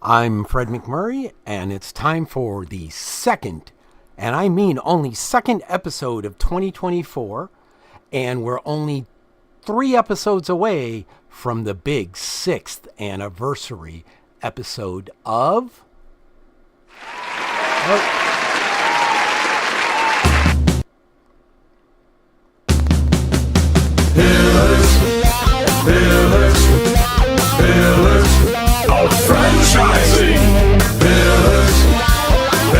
I'm Fred McMurray, and it's time for the second, and I mean only second episode of 2024, and we're only 3 episodes away from the big 6th anniversary episode of... Pillars of franchising.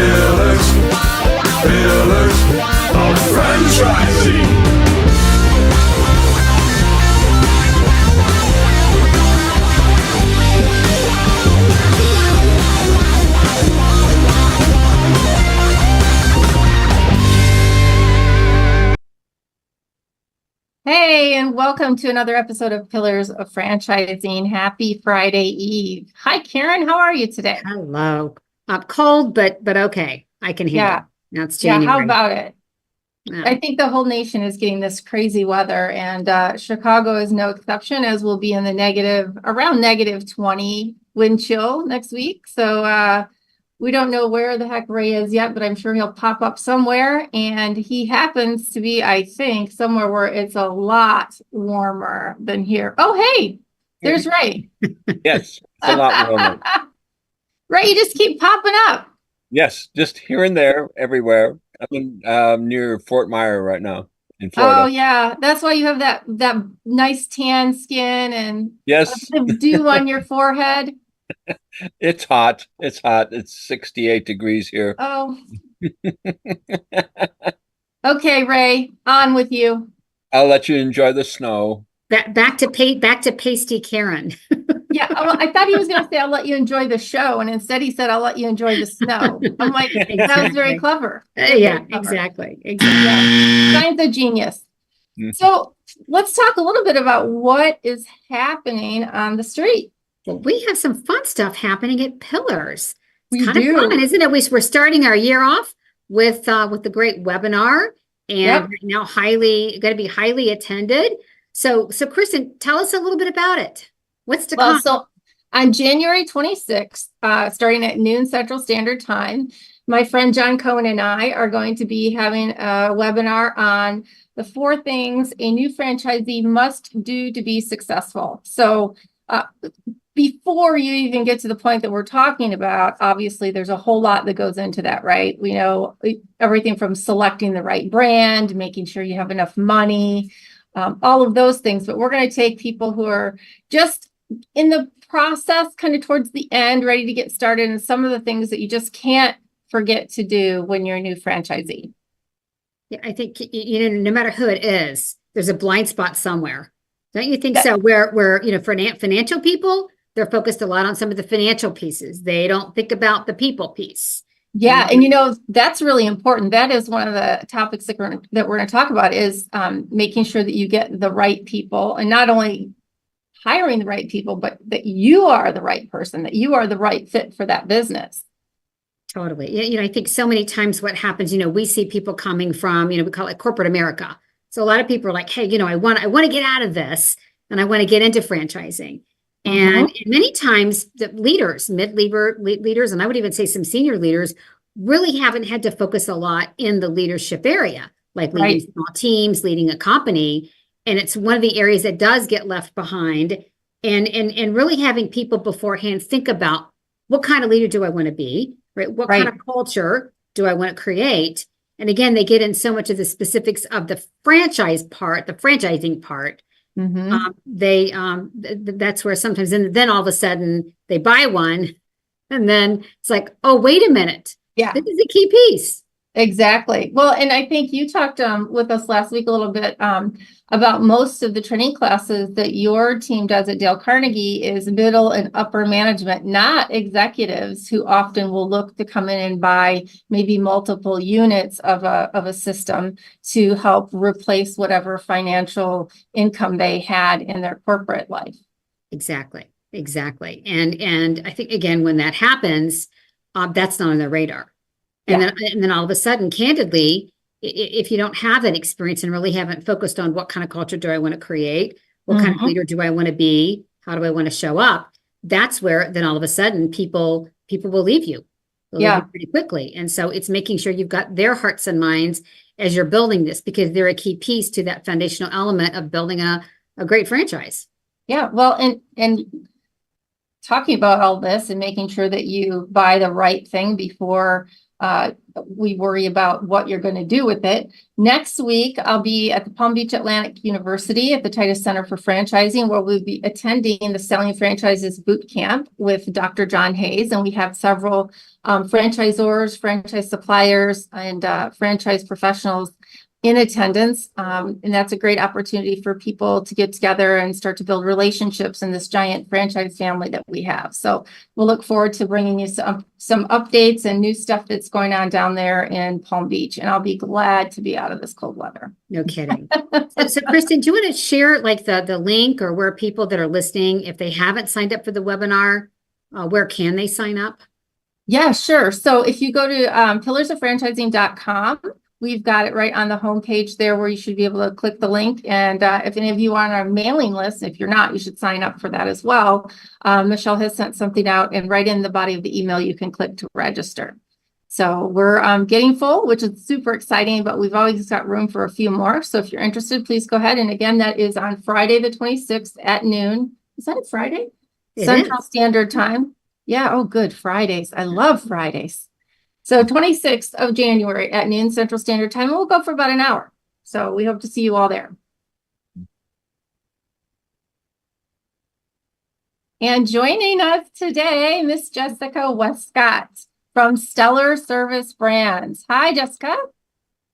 Pillars of franchising. Hey, and welcome to another episode of Pillars of Franchising. Happy Friday Eve. Hi, Karen. How are you today? Hello. Cold, but okay. I can handle it. Now it's January. Yeah, how about it? Yeah. I think the whole nation is getting this crazy weather, and Chicago is no exception, as we'll be in the around -20 wind chill next week. So we don't know where the heck Ray is yet, but I'm sure he'll pop up somewhere. And he happens to be, I think, somewhere where it's a lot warmer than here. Oh, hey, there's Ray. Yes, it's a lot warmer. Ray, you just keep popping up. Yes, just here and there, everywhere. I'm in, near Fort Myers right now in Florida. Oh, yeah. That's why you have that nice tan skin and Yes, the dew on your forehead. it's hot. It's hot. It's 68 degrees here. Oh. Okay, Ray, on with you. I'll let you enjoy the snow. Back to pasty Karen. Yeah, well, I thought he was going to say, I'll let you enjoy the show. And instead he said, I'll let you enjoy the snow. I'm like, that was very clever. Yeah, exactly. Yeah. Signs of genius. Mhm. So let's talk a little bit about what is happening on the street. Well, we have some fun stuff happening at Pillars. It's We kind do. of fun, isn't it? We're starting our year off with the great webinar, and Yep. right now going to be highly attended. So Kristen, tell us a little bit about it. What's to Well, come? so on January 26th, starting at noon Central Standard Time, my friend John Cohen and I are going to be having a webinar on the 4 things a new franchisee must do to be successful. So before you even get to the point that we're talking about, obviously there's a whole lot that goes into that, right? We know everything from selecting the right brand, making sure you have enough money, all of those things. But we're going to take people who are just in the process, kind of towards the end, ready to get started, and some of the things that you just can't forget to do when you're a new franchisee. Yeah, I think no matter who it is, there's a blind spot somewhere. Don't you think so? Where for financial people, they're focused a lot on some of the financial pieces. They don't think about the people piece. Yeah, and that's really important. That is one of the topics that we're going to talk about is making sure that you get the right people, and not only hiring the right people, but that you are the right person, that you are the right fit for that business. Totally. I think so many times what happens, we see people coming from, we call it corporate America. So a lot of people are like, hey, I want to get out of this and I want to get into franchising. And many times the leaders, mid-leader leaders, and I would even say some senior leaders really haven't had to focus a lot in the leadership area, like leading small teams, leading a company. And it's one of the areas that does get left behind, and really having people beforehand think about what kind of leader do I want to be, right? What kind of culture do I want to create? And again, they get in so much of the specifics of the franchise part, the franchising part. That's where sometimes, and then all of a sudden they buy one, and then it's like, oh, wait a minute. Yeah, this is a key piece. Exactly. Well, and I think you talked with us last week a little bit about most of the training classes that your team does at Dale Carnegie is middle and upper management, not executives who often will look to come in and buy maybe multiple units of a system to help replace whatever financial income they had in their corporate life. Exactly. And I think, again, when that happens, that's not on their radar. And then all of a sudden, candidly, if you don't have that experience and really haven't focused on what kind of culture do I want to create, what kind of leader do I want to be, how do I want to show up, that's where then all of a sudden people will leave you. They'll leave you pretty quickly. And so it's making sure you've got their hearts and minds as you're building this, because they're a key piece to that foundational element of building a great franchise. Yeah, well, and talking about all this and making sure that you buy the right thing before we worry about what you're going to do with it. Next week, I'll be at the Palm Beach Atlantic University at the Titus Center for Franchising, where we'll be attending the Selling Franchises Boot Camp with Dr. John Hayes. And we have several franchisors, franchise suppliers, and franchise professionals in attendance. And that's a great opportunity for people to get together and start to build relationships in this giant franchise family that we have. So we'll look forward to bringing you some updates and new stuff that's going on down there in Palm Beach. And I'll be glad to be out of this cold weather. No kidding. So Kristen, do you want to share like the link, or where people that are listening, if they haven't signed up for the webinar, where can they sign up? Yeah, sure. So if you go to pillarsoffranchising.com, we've got it right on the homepage there, where you should be able to click the link. And if any of you are on our mailing list, if you're not, you should sign up for that as well. Michelle has sent something out, and right in the body of the email, you can click to register. So we're getting full, which is super exciting, but we've always got room for a few more. So if you're interested, please go ahead. And again, that is on Friday, the 26th at noon. Is that a Friday? Central Standard Time. Yeah. Oh, good. Fridays. I love Fridays. So 26th of January at noon Central Standard Time. We'll go for about an hour. So we hope to see you all there. And joining us today, Miss Jessica Wescott from Stellar Service Brands. Hi, Jessica.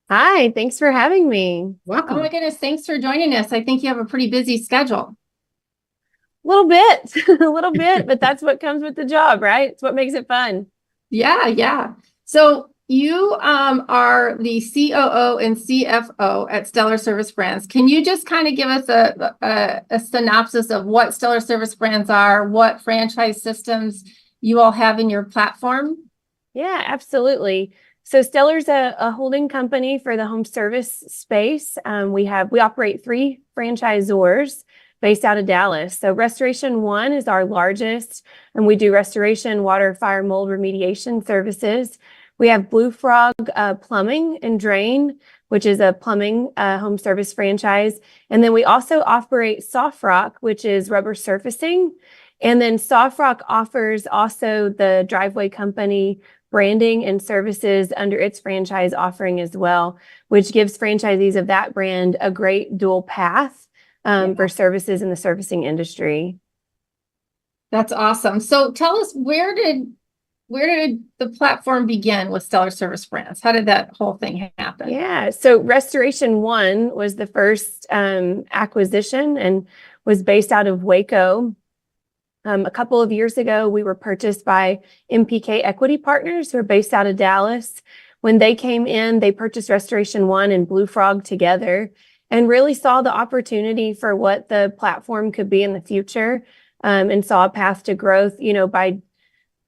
Hi, thanks for having me. Welcome. Oh my goodness, thanks for joining us. I think you have a pretty busy schedule. A little bit, but that's what comes with the job, right? It's what makes it fun. Yeah. So you are the COO and CFO at Stellar Service Brands. Can you just kind of give us a synopsis of what Stellar Service Brands are, what franchise systems you all have in your platform? Yeah, absolutely. So Stellar's a holding company for the home service space. We operate 3 franchisors based out of Dallas. So Restoration One is our largest, and we do restoration, water, fire, mold remediation services. We have Blue Frog Plumbing and Drain, which is a plumbing home service franchise. And then we also operate Soft Rock, which is rubber surfacing. And then Soft Rock offers also the driveway company branding and services under its franchise offering as well, which gives franchisees of that brand a great dual path for services in the servicing industry. That's awesome. So tell us, where did the platform begin with Stellar Service Brands? How did that whole thing happen? Yeah, so Restoration One was the first acquisition and was based out of Waco. A couple of years ago, we were purchased by MPK Equity Partners, who are based out of Dallas. When they came in, they purchased Restoration One and Blue Frog together, and really saw the opportunity for what the platform could be in the future, and saw a path to growth. By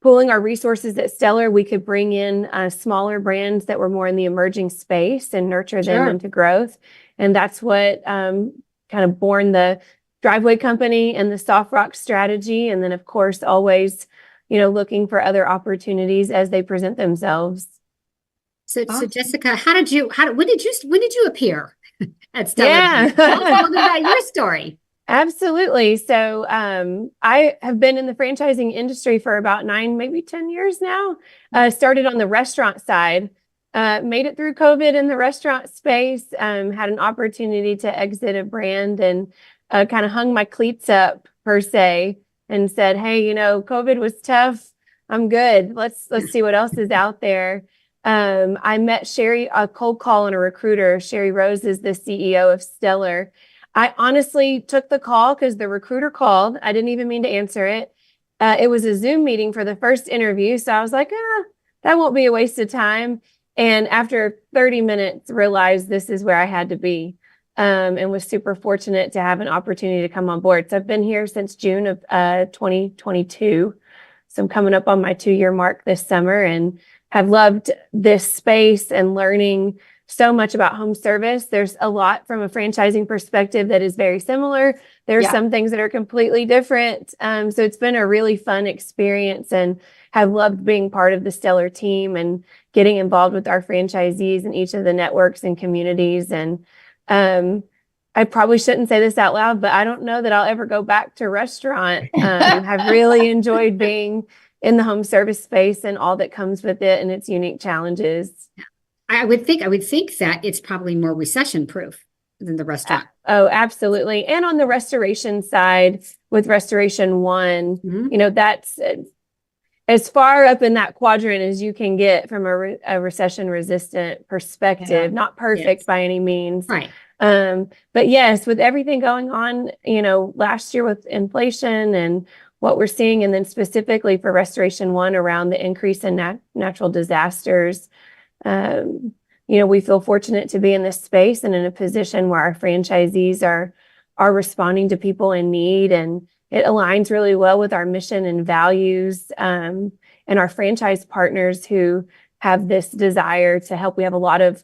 pooling our resources at Stellar, we could bring in smaller brands that were more in the emerging space and nurture them into growth. And that's what kind of born the driveway company and the Soft Rock strategy. And then, of course, always, looking for other opportunities as they present themselves. So Jessica, when did you appear at Stellar? Yeah. Tell us about your story. Absolutely. So I have been in the franchising industry for about 9, maybe 10 years now. Started on the restaurant side, made it through COVID in the restaurant space, had an opportunity to exit a brand, and kind of hung my cleats up per se and said, hey, COVID was tough. I'm good. Let's see what else is out there. I met Sherry, a cold call and a recruiter. Sherry Rose is the CEO of Stellar. I honestly took the call because the recruiter called. I didn't even mean to answer it. It was a Zoom meeting for the first interview. So I was like, that won't be a waste of time. And after 30 minutes, realized this is where I had to be, and was super fortunate to have an opportunity to come on board. So I've been here since June of 2022. So I'm coming up on my 2-year mark this summer, and have loved this space and learning so much about home service. There's a lot from a franchising perspective that is very similar. There are some things that are completely different. So it's been a really fun experience, and have loved being part of the Stellar team and getting involved with our franchisees in each of the networks and communities. And I probably shouldn't say this out loud, but I don't know that I'll ever go back to restaurant. Have really enjoyed being in the home service space and all that comes with it and its unique challenges. I would think that it's probably more recession proof than the restaurant. Oh, absolutely. And on the restoration side with Restoration One, you know, that's as far up in that quadrant as you can get from a recession resistant perspective. Not perfect by any means. Right. But yes, with everything going on, you know, last year with inflation and what we're seeing, and then specifically for Restoration One around the increase in natural disasters, you know, we feel fortunate to be in this space and in a position where our franchisees are responding to people in need, and it aligns really well with our mission and values, and our franchise partners who have this desire to help. We have a lot of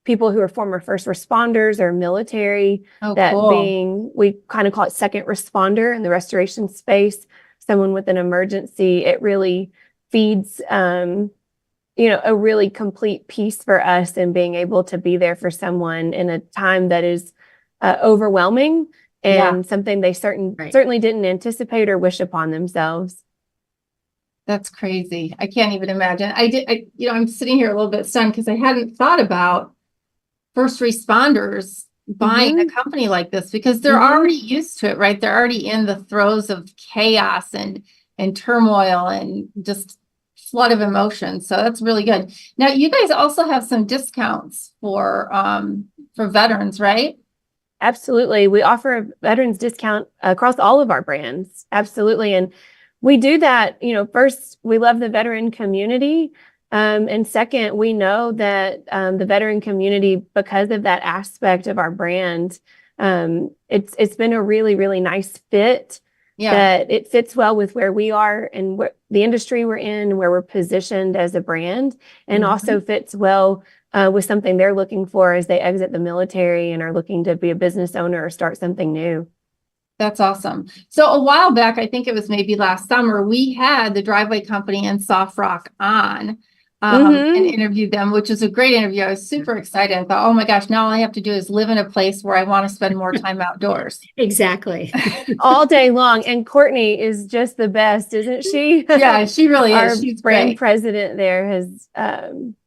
people who are former first responders or military, we kind of call it second responder in the restoration space, someone with an emergency. It really feeds, you know, a really complete piece for us in being able to be there for someone in a time that is overwhelming and something they certainly didn't anticipate or wish upon themselves. That's crazy. I can't even imagine. You know, I'm sitting here a little bit stunned because I hadn't thought about first responders buying a company like this, because they're already used to it, right? They're already in the throes of chaos and turmoil and just flood of emotion. So that's really good. Now, you guys also have some discounts for veterans, right? Absolutely. We offer a veterans discount across all of our brands. Absolutely. And we do that, you know, first, we love the veteran community. And second, we know that the veteran community, because of that aspect of our brand, it's been a really, really nice fit. That it fits well with where we are and the industry we're in, where we're positioned as a brand, and also fits well with something they're looking for as they exit the military and are looking to be a business owner or start something new. That's awesome. So a while back, I think it was maybe last summer, we had the Driveway Company and Soft Rock on and interviewed them, which was a great interview. I was super excited. I thought, oh my gosh, now all I have to do is live in a place where I want to spend more time outdoors. Exactly. All day long. And Courtney is just the best, isn't she? Yeah, she really is. Our She's brand great. president there has,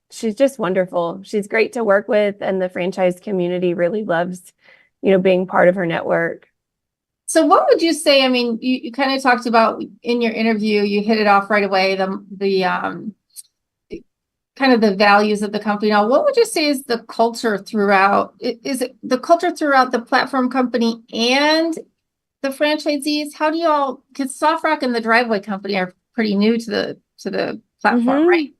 she's just wonderful. She's great to work with, and the franchise community really loves, you know, being part of her network. So what would you say? I mean, you kind of talked about in your interview, you hit it off right away, the kind of the values of the company. Now, what would you say is the culture throughout? Is it the culture throughout the platform company and the franchisees? How do y'all, because Soft Rock and the Driveway Company are pretty new to the platform, right?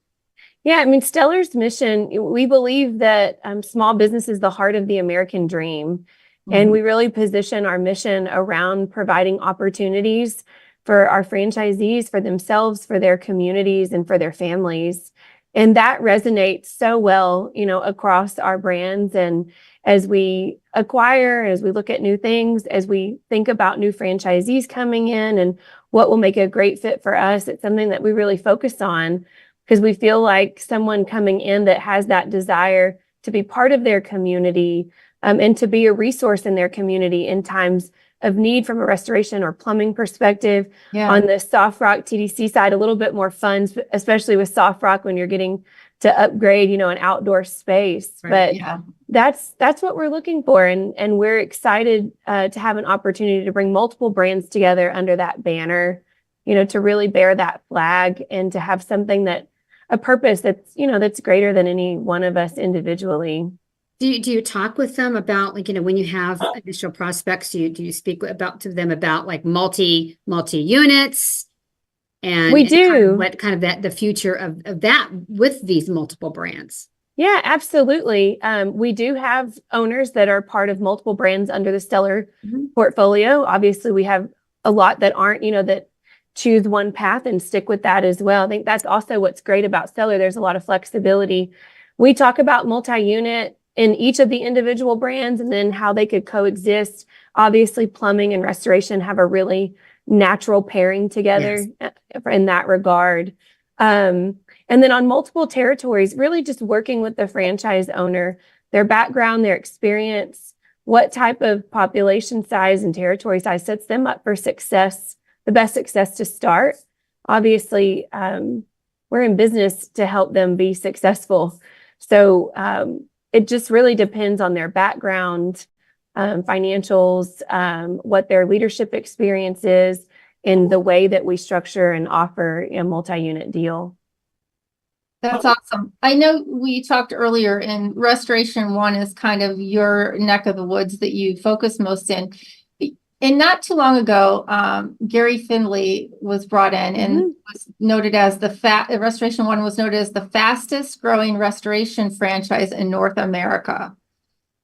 Yeah, I mean, Stellar's mission, we believe that small business is the heart of the American dream. And we really position our mission around providing opportunities for our franchisees, for themselves, for their communities, and for their families. And that resonates so well, you know, across our brands. And as we acquire, as we look at new things, as we think about new franchisees coming in and what will make a great fit for us, it's something that we really focus on, because we feel like someone coming in that has that desire to be part of their community, and to be a resource in their community in times of need from a restoration or plumbing perspective. On the Soft Rock TDC side, a little bit more fun, especially with Soft Rock when you're getting to upgrade, you know, an outdoor space. But that's what we're looking for. And we're excited to have an opportunity to bring multiple brands together under that banner, you know, to really bear that flag and to have something that, a purpose that's, you know, that's greater than any one of us individually. Do you talk with them about, like, you know, when you have initial prospects, do you speak to them about like multi units, and we do what kind of the future of that with these multiple brands? Yeah, absolutely. We do have owners that are part of multiple brands under the Stellar portfolio. Obviously, we have a lot that aren't, you know, that choose one path and stick with that as well. I think that's also what's great about Stellar. There's a lot of flexibility We talk about multi-unit in each of the individual brands and then how they could coexist. Obviously, plumbing and restoration have a really natural pairing together in that regard. And then on multiple territories, really just working with the franchise owner, their background, their experience, what type of population size and territory size sets them up for success, the best success to start. Obviously, we're in business to help them be successful. So it just really depends on their background, financials, what their leadership experience is, and the way that we structure and offer a multi-unit deal. That's awesome. I know we talked earlier, and Restoration One is kind of your neck of the woods that you focus most in. And not too long ago, Gary Findlay was brought in and was noted as Restoration One was noted as the fastest growing restoration franchise in North America.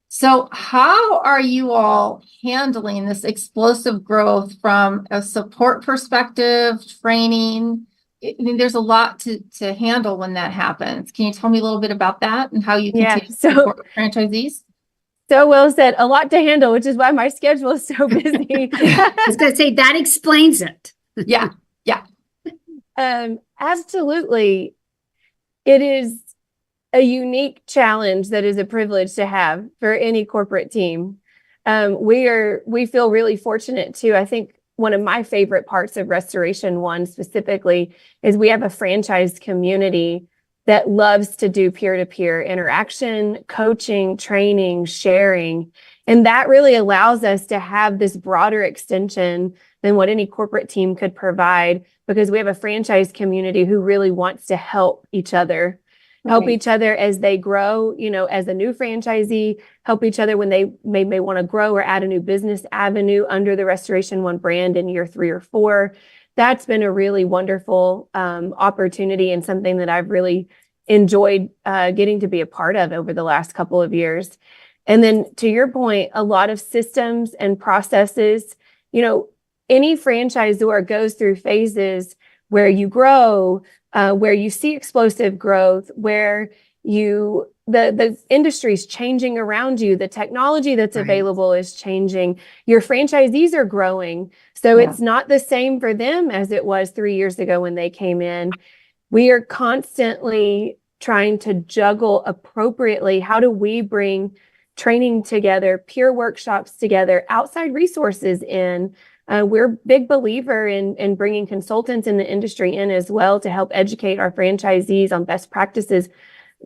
So how are you all handling this explosive growth from a support perspective, training? I mean, there's a lot to handle when that happens. Can you tell me a little bit about that and how you continue to support franchisees? So well said. A lot to handle, which is why my schedule is so busy. I was going to say that explains it. Yeah. Absolutely. It is a unique challenge that is a privilege to have for any corporate team. We feel really fortunate too. I think one of my favorite parts of Restoration One specifically is we have a franchise community that loves to do peer-to-peer interaction, coaching, training, sharing. And that really allows us to have this broader extension than what any corporate team could provide, because we have a franchise community who really wants to help each other. Help each other as they grow, as a new franchisee, help each other when they may want to grow or add a new business avenue under the Restoration One brand in year 3 or 4. That's been a really wonderful opportunity and something that I've really enjoyed getting to be a part of over the last couple of years. And then to your point, a lot of systems and processes, any franchisor goes through phases where you grow, where you see explosive growth, where the industry is changing around you, the technology that's available is changing, your franchisees are growing. So it's not the same for them as it was 3 years ago when they came in. We are constantly trying to juggle appropriately. How do we bring training together, peer workshops together, outside resources in? We're a big believer in bringing consultants in the industry in as well to help educate our franchisees on best practices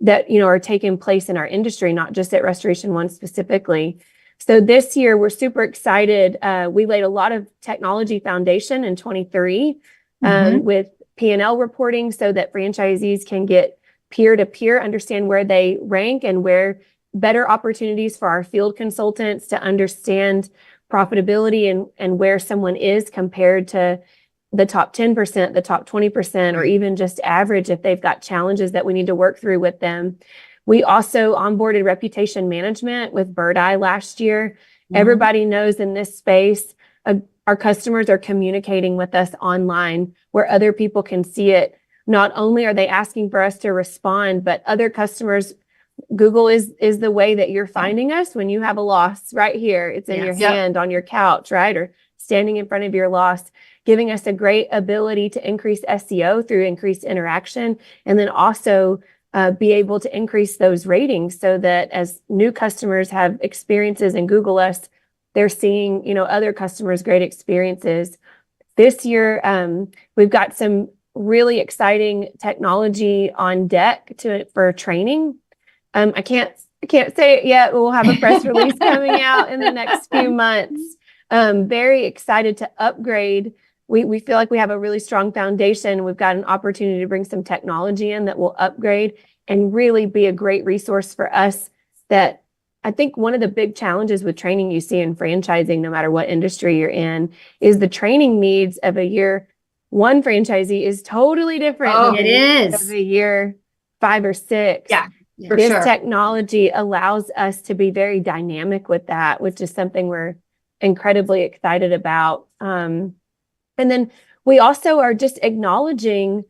that are taking place in our industry, not just at Restoration One specifically. So this year we're super excited. We laid a lot of technology foundation in 23 with P&L reporting so that franchisees can get peer-to-peer, understand where they rank and where better opportunities for our field consultants to understand profitability and where someone is compared to the top 10%, the top 20%, or even just average if they've got challenges that we need to work through with them. We also onboarded reputation management with Bird Eye last year. Everybody knows in this space, our customers are communicating with us online where other people can see it. Not only are they asking for us to respond, but other customers, Google is the way that you're finding us when you have a loss right here. It's in your hand on your couch, right? Or standing in front of your loss, giving us a great ability to increase SEO through increased interaction, and then also be able to increase those ratings so that as new customers have experiences and Google us, they're seeing, other customers' great experiences. This year, we've got some really exciting technology on deck for training. I can't say it yet, but we'll have a press release coming out in the next few months. Very excited to upgrade. We feel like we have a really strong foundation. We've got an opportunity to bring some technology in that will upgrade and really be a great resource for us. That I think one of the big challenges with training you see in franchising, no matter what industry you're in, is the training needs of a year 1 franchisee is totally different than of a year 5 or 6. This technology allows us to be very dynamic with that, which is something we're incredibly excited about. And then we also are just acknowledging,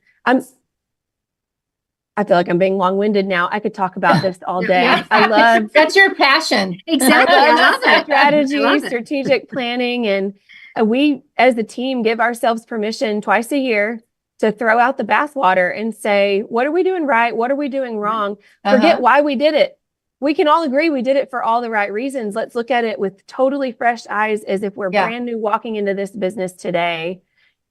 I feel like I'm being long-winded now. I could talk about this all day. Yeah. I love That's your passion. Exactly. I love it. strategy, I love it. strategic planning, and we as a team give ourselves permission twice a year to throw out the bathwater and say, what are we doing right? What are we doing wrong? Forget why we did it. We can all agree we did it for all the right reasons. Let's look at it with totally fresh eyes as if we're brand new walking into this business today.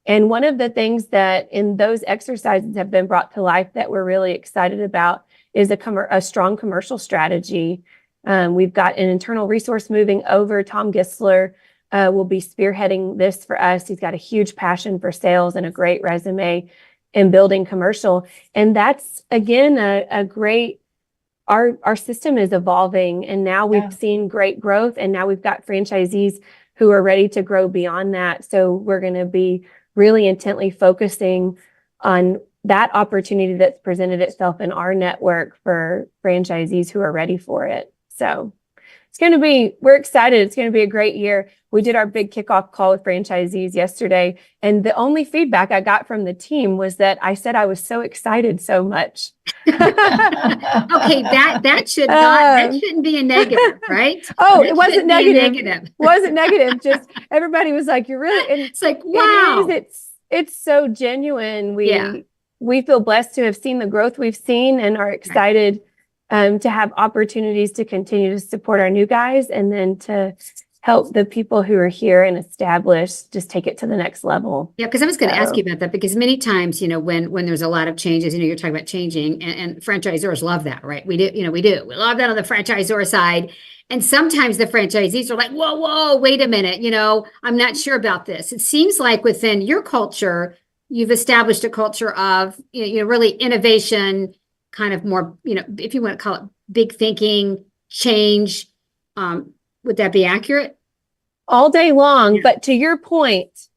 And one of the things that in those exercises have been brought to life that we're really excited about is a strong commercial strategy. We've got an internal resource moving over. Tom Gisler will be spearheading this for us. He's got a huge passion for sales and a great resume in building commercial. And that's, again, a great, our system is evolving, and now we've seen great growth, and now we've got franchisees who are ready to grow beyond that. So we're going to be really intently focusing on that opportunity that's presented itself in our network for franchisees who are ready for it. So we're excited. It's going to be a great year. We did our big kickoff call with franchisees yesterday, and the only feedback I got from the team was that I said I was so excited so much. Okay, that shouldn't be a negative, right? Oh, That it wasn't shouldn't be a negative. Wasn't negative. Just everybody was like, "You're really." And It's like, wow. It's so genuine. We feel blessed to have seen the growth we've seen, and are excited to have opportunities to continue to support our new guys, and then to help the people who are here and established just take it to the next level. Yeah, because I was going to ask you about that, because many times, when there's a lot of changes, you're talking about changing, and franchisors love that, right? We do. We love that on the franchisor side. And sometimes the franchisees are like, whoa, wait a minute, I'm not sure about this. It seems like within your culture, you've established a culture of, really innovation, kind of more, if you want to call it big thinking, change. Would that be accurate? All day long. But to your point,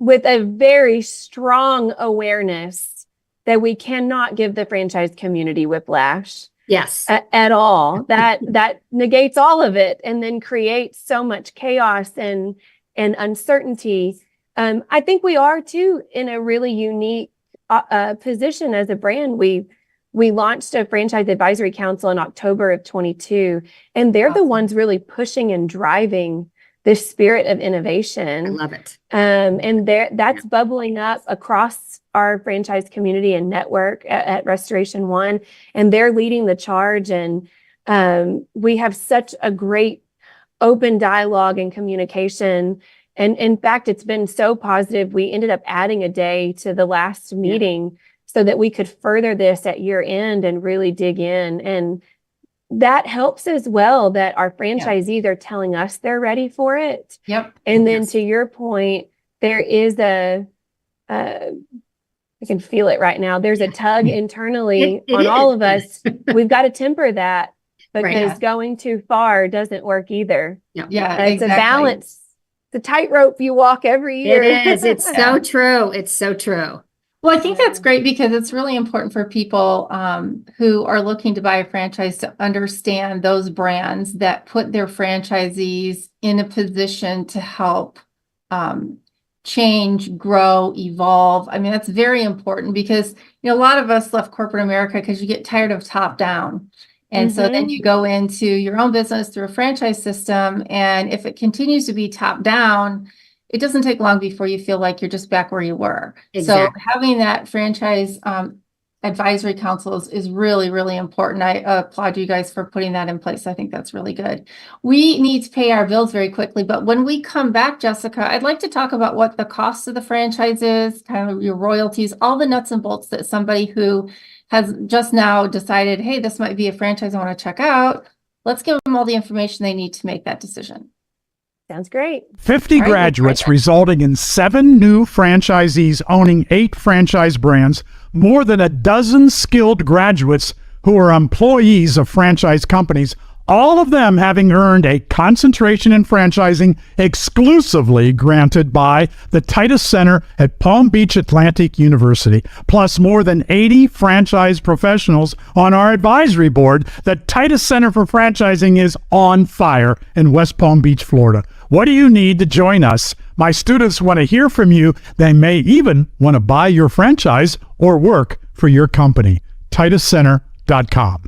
with a very strong awareness that we cannot give the franchise community whiplash. Yes. At all. That negates all of it, and then creates so much chaos and uncertainty. I think we are too in a really unique position as a brand. We launched a franchise advisory council in October of 22, and they're the ones really pushing and driving this spirit of innovation. I love it. And that's bubbling up across our franchise community and network at Restoration One, and they're leading the charge. And we have such a great open dialogue and communication. And in fact, it's been so positive. We ended up adding a day to the last meeting so that we could further this at year end and really dig in. And that helps as well, that our franchisees are telling us they're ready for it. Yep. And then to your point, there is I can feel it right now. There's a tug internally It on all is. of us. We've got to temper that, because going too far doesn't work either. Yeah, It's a balance. It's a tightrope you walk every year. It is. It's so true. It's so true. Well, I think that's great, because it's really important for people who are looking to buy a franchise to understand those brands that put their franchisees in a position to help change, grow, evolve. I mean, that's very important, because a lot of us left corporate America because you get tired of top down. And so then you go into your own business through a franchise system. And if it continues to be top down, it doesn't take long before you feel like you're just back where you were. Exactly. So having that franchise advisory councils is really, really important. I applaud you guys for putting that in place. I think that's really good. We need to pay our bills very quickly, but when we come back, Jessica, I'd like to talk about what the cost of the franchise is, kind of your royalties, all the nuts and bolts that somebody who has just now decided, hey, this might be a franchise I want to check out. Let's give them all the information they need to make that decision. Sounds great. 50 right, graduates resulting in 7 new franchisees owning 8 franchise brands, more than a dozen skilled graduates who are employees of franchise companies, all of them having earned a concentration in franchising exclusively granted by the Titus Center at Palm Beach Atlantic University, plus more than 80 franchise professionals on our advisory board. The Titus Center for Franchising is on fire in West Palm Beach, Florida. What do you need to join us? My students want to hear from you. They may even want to buy your franchise or work for your company. tituscenter.com.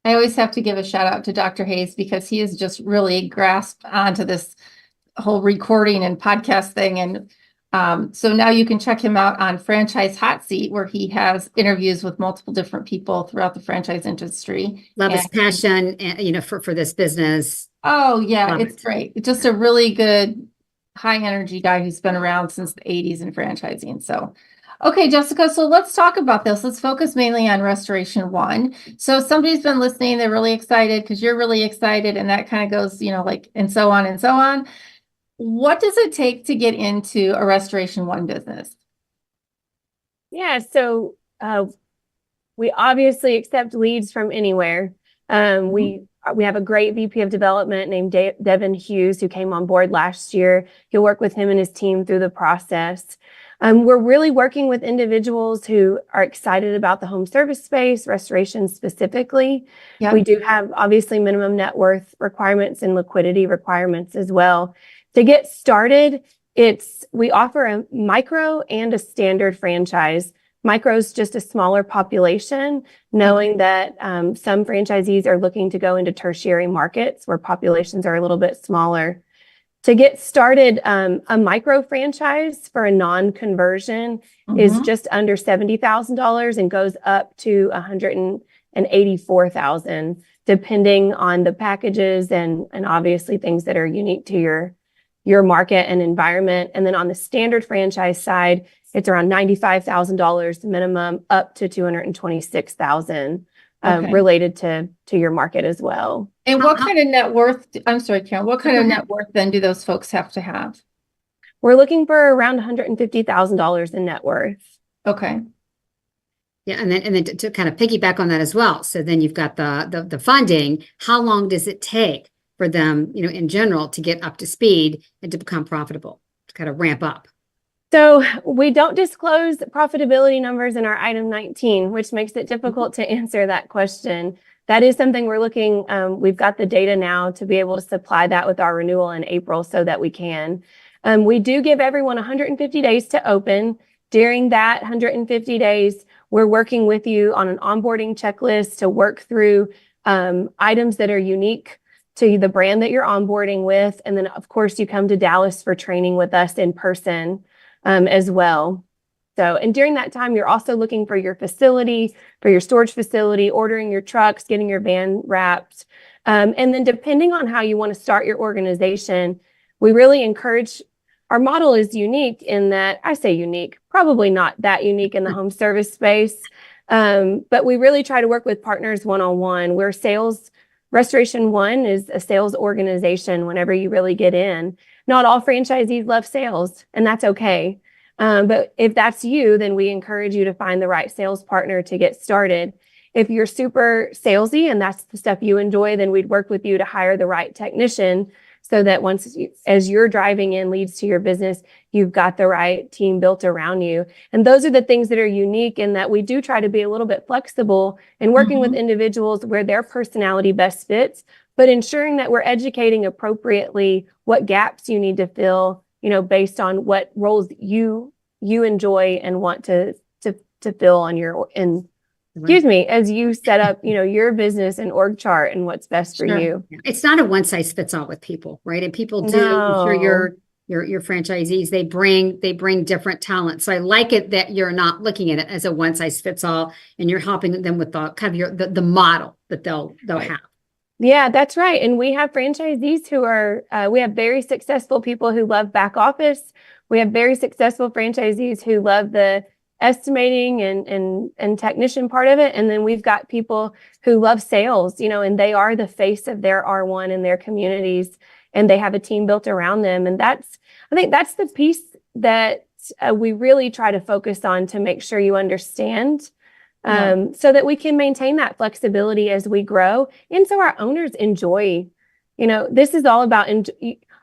I always have to give a shout out to Dr. Hayes because he has just really grasped onto this whole recording and podcast thing. And so now you can check him out on Franchise Hot Seat, where he has interviews with multiple different people throughout the franchise industry. Love his passion, and, for this business. Oh, yeah, Love it's it. great. It's just a really good, high energy guy who's been around since the 80s in franchising. So, okay, Jessica, so let's talk about this. Let's focus mainly on Restoration One. So if somebody's been listening, they're really excited because you're really excited, and that kind of goes, and so on and so on. What does it take to get into a Restoration One business? Yeah, so we obviously accept leads from anywhere. We have a great VP of development named Devin Hughes, who came on board last year. You'll work with him and his team through the process. We're really working with individuals who are excited about the home service space, restoration specifically. Yep. We do have obviously minimum net worth requirements and liquidity requirements as well. To get started, we offer a micro and a standard franchise. Micro is just a smaller population, knowing that some franchisees are looking to go into tertiary markets where populations are a little bit smaller. To get started, a micro franchise for a non-conversion is just under $70,000 and goes up to $184,000, depending on the packages and obviously things that are unique to your market and environment. And then on the standard franchise side, it's around $95,000 minimum up to $226,000 related to your market as well. And what kind of net worth, I'm sorry, Karen, what kind of net worth then do those folks have to have? We're looking for around $150,000 in net worth. Okay. Yeah, and then to kind of piggyback on that as well. So then you've got the funding. How long does it take for them, in general, to get up to speed and to become profitable, to kind of ramp up? So we don't disclose profitability numbers in our item 19, which makes it difficult to answer that question. That is something we're looking, we've got the data now to be able to supply that with our renewal in April so that we can. We do give everyone 150 days to open. During that 150 days, we're working with you on an onboarding checklist to work through items that are unique to the brand that you're onboarding with. And then, of course, you come to Dallas for training with us in person as well. So, and during that time, you're also looking for your facility, for your storage facility, ordering your trucks, getting your van wrapped. And then depending on how you want to start your organization, we really encourage, our model is unique in that, I say unique, probably not that unique in the home service space, but we really try to work with partners one-on-one. We're Restoration One is a sales organization whenever you really get in. Not all franchisees love sales, and that's okay. But if that's you, then we encourage you to find the right sales partner to get started. If you're super salesy and that's the stuff you enjoy, then we'd work with you to hire the right technician so that as you're driving in leads to your business, you've got the right team built around you. And those are the things that are unique in that we do try to be a little bit flexible in working with individuals where their personality best fits, but ensuring that we're educating appropriately what gaps you need to fill, based on what roles you enjoy and want to fill on as you set up, your business and org chart and what's best for you. It's not a one size fits all with people, right? And people do, I'm sure your franchisees, they bring different talents. So I like it that you're not looking at it as a one size fits all, and you're helping them with the kind of the model that they'll have. Yeah, that's right. And we have franchisees who we have very successful people who love back office. We have very successful franchisees who love the estimating and technician part of it. And then we've got people who love sales, and they are the face of their R1 in their communities, and they have a team built around them. And I think that's the piece that we really try to focus on to make sure you understand. So that we can maintain that flexibility as we grow. And so our owners enjoy, this is all about,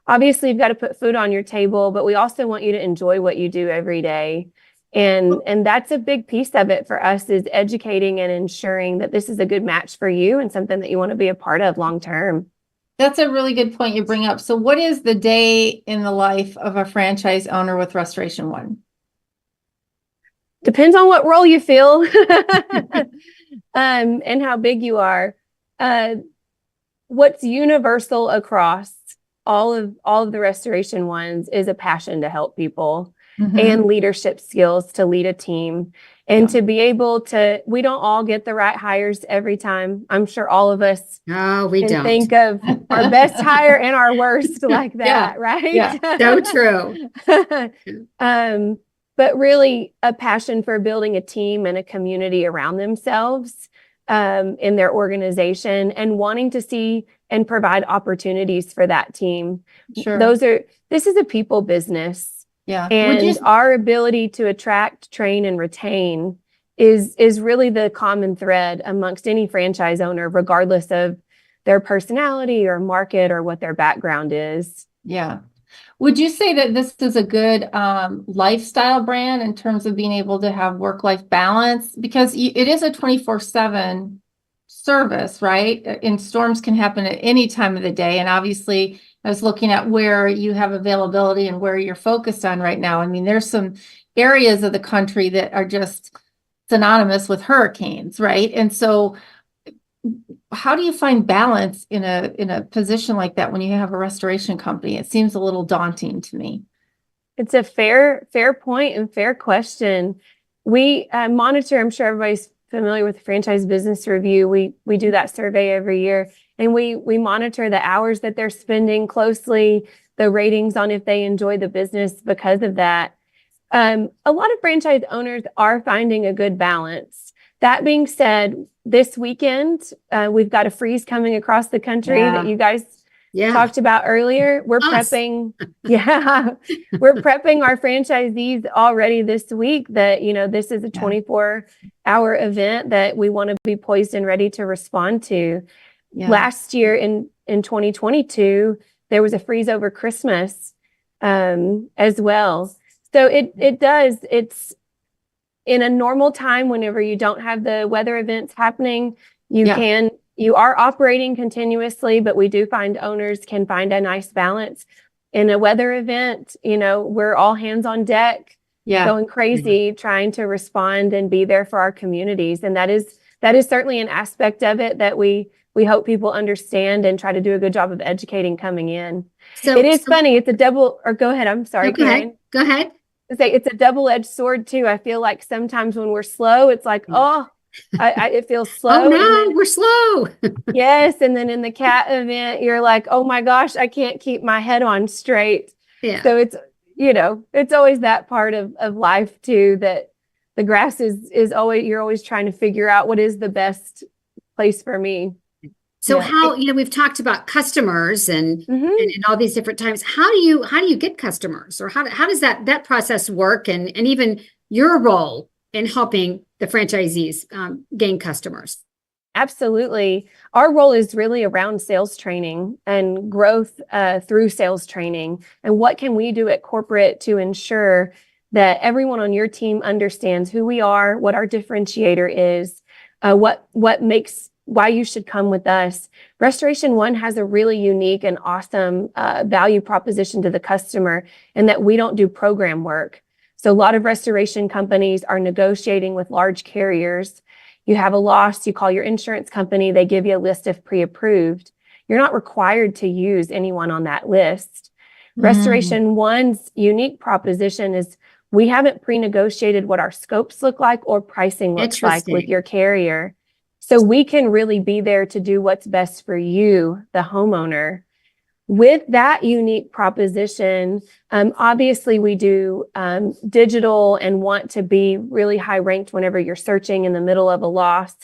obviously you've got to put food on your table, but we also want you to enjoy what you do every day. And that's a big piece of it for us, is educating and ensuring that this is a good match for you and something that you want to be a part of long term. That's a really good point you bring up. So what is the day in the life of a franchise owner with Restoration One? Depends on what role you fill, and how big you are. What's universal across all of the restoration ones is a passion to help people and leadership skills to lead a team and to be able to, we don't all get the right hires every time. I'm sure all of us we can don't think of our best hire and our worst like that, right? Yeah. So true. But really a passion for building a team and a community around themselves in their organization and wanting to see and provide opportunities for that team. Sure. This is a people business. Yeah. And our ability to attract, train, and retain is really the common thread amongst any franchise owner, regardless of their personality or market or what their background is. Yeah. Would you say that this is a good lifestyle brand in terms of being able to have work-life balance? Because it is a 24/7 service, right? And storms can happen at any time of the day. And obviously, I was looking at where you have availability and where you're focused on right now. I mean, there's some areas of the country that are just synonymous with hurricanes, right? And so how do you find balance in a position like that when you have a restoration company? It seems a little daunting to me. It's a fair point and fair question. We monitor, I'm sure everybody's familiar with the Franchise Business Review. We do that survey every year, and we monitor the hours that they're spending closely, the ratings on if they enjoy the business because of that. A lot of franchise owners are finding a good balance. That being said, this weekend, we've got a freeze coming across the country that you guys talked about earlier. We're prepping. We're prepping our franchisees already this week that, this is a 24-hour event that we want to be poised and ready to respond to. Last year in 2022, there was a freeze over Christmas as well. So it's in a normal time, whenever you don't have the weather events happening, you are operating continuously, but we do find owners can find a nice balance. In a weather event, we're all hands on deck, going crazy, trying to respond and be there for our communities. And that is certainly an aspect of it that we hope people understand and try to do a good job of educating coming in. So it is funny. It's a double, or go ahead. I'm sorry. No, go ahead. It's a double-edged sword too. I feel like sometimes when we're slow, it's like, it feels slow. Oh no, we're slow. Yes. And then in the cat event, you're like, oh my gosh, I can't keep my head on straight. Yeah. So it's always that part of life too, that the grass is always, you're always trying to figure out what is the best place for me. So how, we've talked about customers and all these different times. How do you get customers, or how does that process work, and even your role in helping the franchisees gain customers? Absolutely. Our role is really around sales training and growth through sales training. And what can we do at corporate to ensure that everyone on your team understands who we are, what our differentiator is, why you should come with us. Restoration One has a really unique and awesome value proposition to the customer, in that we don't do program work. So a lot of restoration companies are negotiating with large carriers. You have a loss, you call your insurance company, they give you a list of pre-approved. You're not required to use anyone on that list. Restoration One's unique proposition is we haven't pre-negotiated what our scopes look like or pricing looks like with your carrier. So we can really be there to do what's best for you, the homeowner. With that unique proposition, obviously we do digital and want to be really high ranked whenever you're searching in the middle of a loss.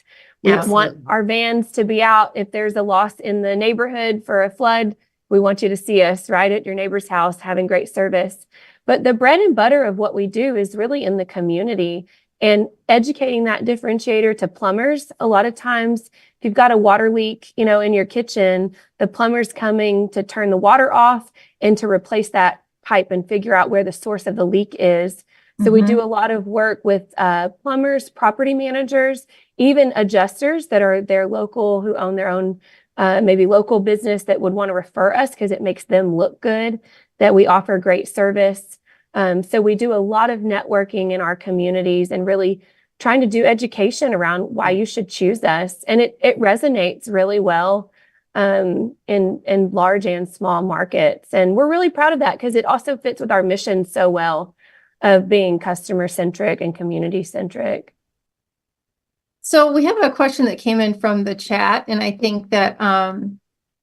We want our vans to be out. If there's a loss in the neighborhood for a flood, we want you to see us right at your neighbor's house having great service. But the bread and butter of what we do is really in the community. And educating that differentiator to plumbers. A lot of times, if you've got a water leak, in your kitchen, the plumber's coming to turn the water off and to replace that pipe and figure out where the source of the leak is. So we do a lot of work with plumbers, property managers, even adjusters that are their local, who own their own maybe local business that would want to refer us because it makes them look good, that we offer great service. So we do a lot of networking in our communities and really trying to do education around why you should choose us. And it resonates really well in large and small markets. And we're really proud of that because it also fits with our mission so well of being customer centric and community centric. So we have a question that came in from the chat, and I think that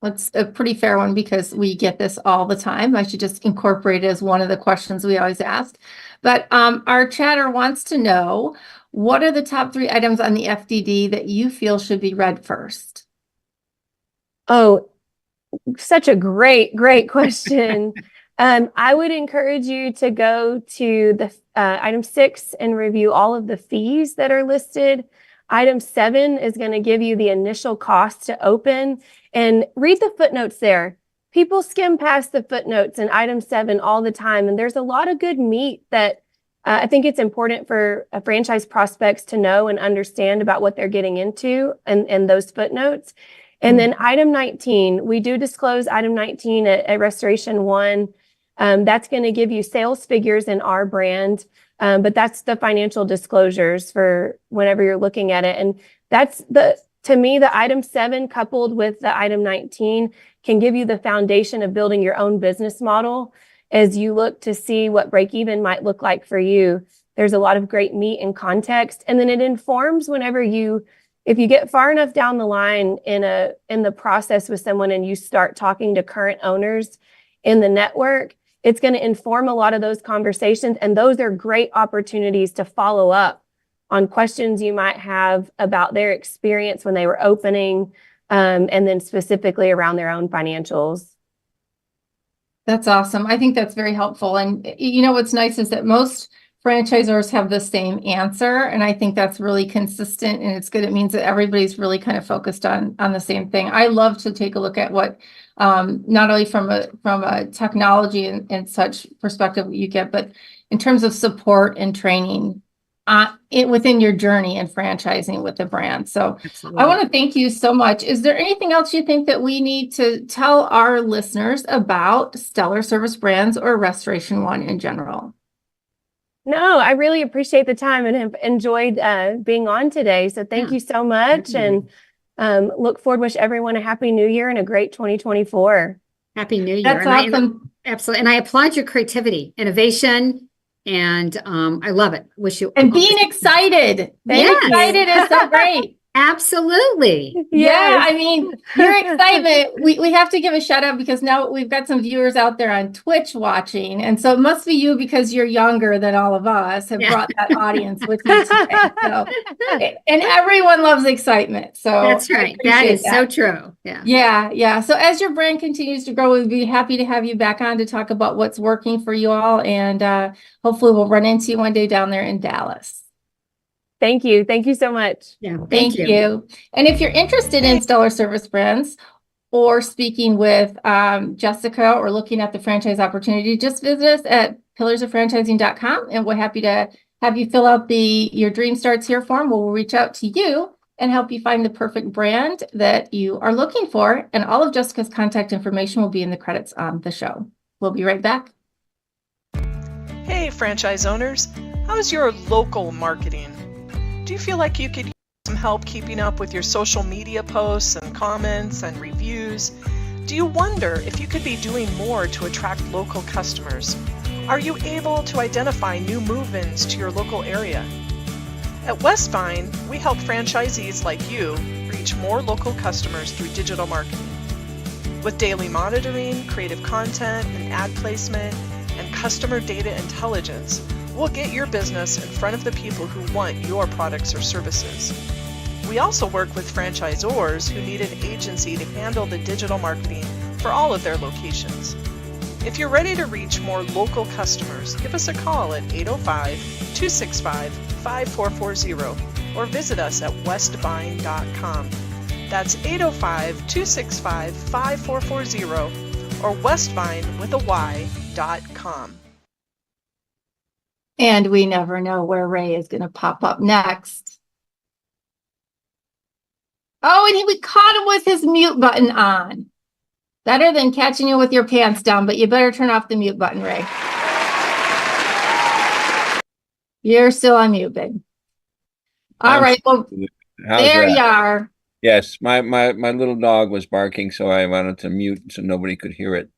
it's a pretty fair one because we get this all the time. I should just incorporate it as one of the questions we always ask. But our chatter wants to know, what are the top 3 items on the FDD that you feel should be read first? Oh, such a great question. I would encourage you to go to the item 6 and review all of the fees that are listed. Item 7 is going to give you the initial cost to open, and read the footnotes there. People skim past the footnotes in item 7 all the time, and there's a lot of good meat that I think it's important for franchise prospects to know and understand about what they're getting into and those footnotes. And then item 19, we do disclose item 19 at Restoration 1. That's going to give you sales figures in our brand, but that's the financial disclosures for whenever you're looking at it. And that's to me, the item 7 coupled with the item 19 can give you the foundation of building your own business model as you look to see what break even might look like for you. There's a lot of great meat and context. And then it informs if you get far enough down the line in the process with someone and you start talking to current owners in the network, it's going to inform a lot of those conversations. And those are great opportunities to follow up on questions you might have about their experience when they were opening, and then specifically around their own financials. That's awesome. I think that's very helpful. And what's nice is that most franchisors have the same answer. And I think that's really consistent, and it's good. It means that everybody's really kind of focused on the same thing. I love to take a look at what, not only from a technology and such perspective you get, but in terms of support and training within your journey in franchising with the brand. So absolutely. I want to thank you so much. Is there anything else you think that we need to tell our listeners about Stellar Service Brands or Restoration One in general? No, I really appreciate the time and have enjoyed being on today. So thank you so much. And look forward, wish everyone a happy new year and a great 2024. Happy New Year. That's awesome. Absolutely. And I applaud your creativity, innovation, and I love it. Wish you and being excited. Being excited is so great. Absolutely. Yeah, I mean, your excitement, we have to give a shout out because now we've got some viewers out there on Twitch watching. And so it must be you because you're younger than all of us have brought that audience with you today. So, and everyone loves excitement. So that's right. That is so true. Yeah. So as your brand continues to grow, we'd be happy to have you back on to talk about what's working for you all. And hopefully we'll run into you one day down there in Dallas. Thank you. Thank you so much. Yeah, thank you. And if you're interested in Stellar Service Brands or speaking with Jessica or looking at the franchise opportunity, just visit us at pillarsoffranchising.com, and we're happy to have you fill out your Dream Starts Here form. We'll reach out to you and help you find the perfect brand that you are looking for. And all of Jessica's contact information will be in the credits on the show. We'll be right back. Hey, franchise owners. How's your local marketing? Do you feel like you could use some help keeping up with your social media posts and comments and reviews? Do you wonder if you could be doing more to attract local customers? Are you able to identify new move-ins to your local area? At Westvine, we help franchisees like you reach more local customers through digital marketing. With daily monitoring, creative content, and ad placement, and customer data intelligence, we'll get your business in front of the people who want your products or services. We also work with franchisors who need an agency to handle the digital marketing for all of their locations. If you're ready to reach more local customers, give us a call at 805-265-5440 or visit us at westvine.com. That's 805-265-5440 or westvine.com. And we never know where Ray is going to pop up next. Oh, and we caught him with his mute button on. Better than catching you with your pants down, but you better turn off the mute button, Ray. You're still on mute, babe. All I'm right. Well, How's there that? you are. Yes, my little dog was barking, so I wanted to mute so nobody could hear it.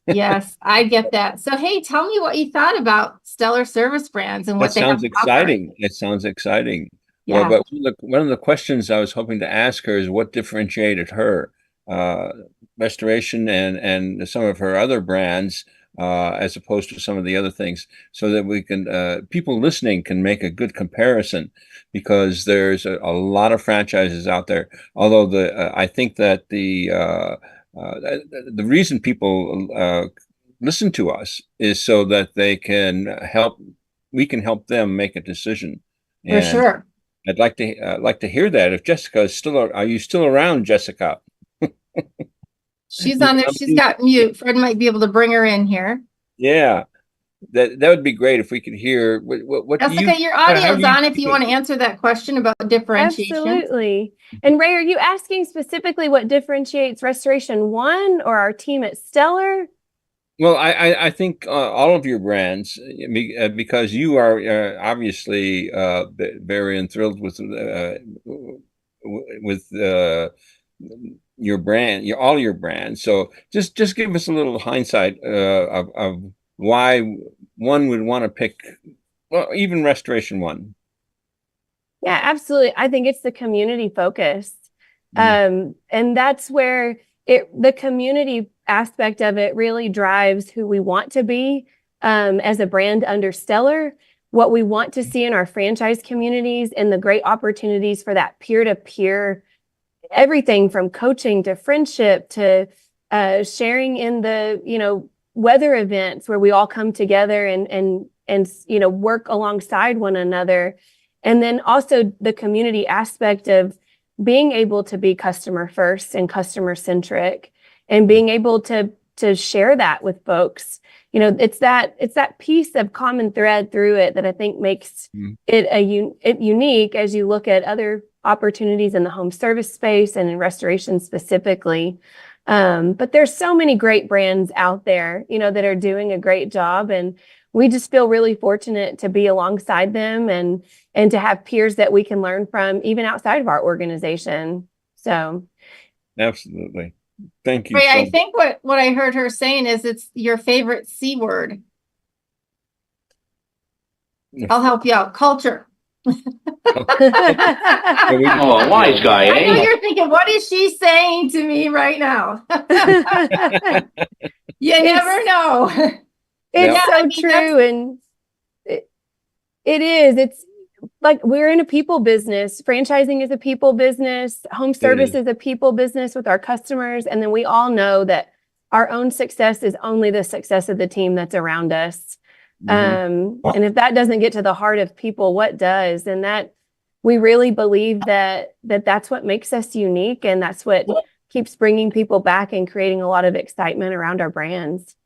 Yes, I get that. So, hey, tell me what you thought about Stellar Service Brands and That what they have sounds to offer. exciting. It sounds exciting. Well, Yeah, but one of the questions I was hoping to ask her is what differentiated her, uh, Restoration and some of her other brands, as opposed to some of the other things, so that we can people listening can make a good comparison, because there's a lot of franchises out there. Although I think that the reason people listen to us is so that we can help them make a decision. for And sure. I'd like to hear that. If Jessica is are you still around, Jessica? She's on there. She's got mute. Fred might be able to bring her in here. Yeah, that would be great if we could hear what Jessica, your audio's on if you want to answer that question about differentiation. Absolutely. And Ray, are you asking specifically what differentiates Restoration One or our team at Stellar? Well, I think all of your brands, because you are obviously very enthralled with your brand, all your brands. So just give us a little hindsight of why one would want to pick, well, even Restoration One. Yeah, absolutely. I think it's the community focus. And that's where the community aspect of it really drives who we want to be as a brand under Stellar, what we want to see in our franchise communities, and the great opportunities for that peer-to-peer, everything from coaching to friendship to sharing in the, weather events where we all come together and work alongside one another. And then also the community aspect of being able to be customer first and customer centric, and being able to share that with folks. It's that piece of common thread through it that I think makes it unique as you look at other opportunities in the home service space and in restoration specifically. But there's so many great brands out there, that are doing a great job, and we just feel really fortunate to be alongside them and to have peers that we can learn from even outside of our organization. So Absolutely. Thank you. Ray, I think what I heard her saying is it's your favorite C word. I'll help you out. Culture. Oh, a wise guy, I know eh? you're thinking, what is she saying to me right now? You never know. It's so true. And it is. It's like we're in a people business. Franchising is a people business. Home service is a people business with our customers. And then we all know that our own success is only the success of the team that's around us. And if that doesn't get to the heart of people, what does? And that we really believe that's what makes us unique. And that's what keeps bringing people back and creating a lot of excitement around our brands.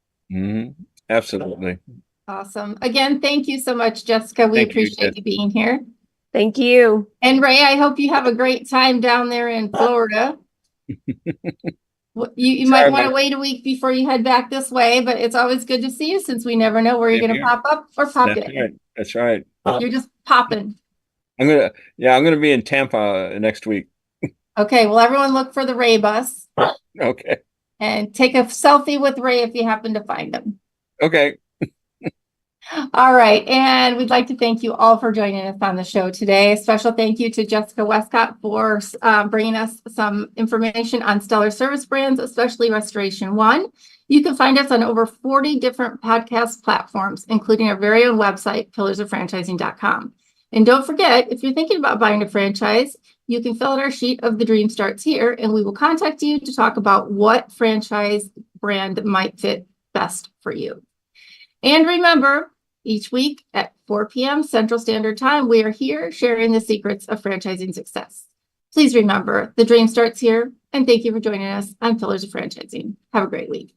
Absolutely. Awesome. Again, thank you so much, Jessica. We appreciate you being here. Thank you. And Ray, I hope you have a great time down there in Florida. You might want to wait a week before you head back this way, but it's always good to see you since we never know where you're going to pop up or pop in. That's right. You're just popping. I'm gonna be in Tampa next week. Okay, well, everyone look for the Ray bus. Okay. And take a selfie with Ray if you happen to find him. Okay. All right. And we'd like to thank you all for joining us on the show today. A special thank you to Jessica Wescott for bringing us some information on Stellar Service Brands, especially Restoration One. You can find us on over 40 different podcast platforms, including our very own website, pillarsoffranchising.com. And don't forget, if you're thinking about buying a franchise, you can fill out our sheet of The Dream Starts Here, and we will contact you to talk about what franchise brand might fit best for you. And remember, each week at 4 p.m. Central Standard Time, we are here sharing the secrets of franchising success. Please remember, the dream starts here, and thank you for joining us on Pillars of Franchising. Have a great week.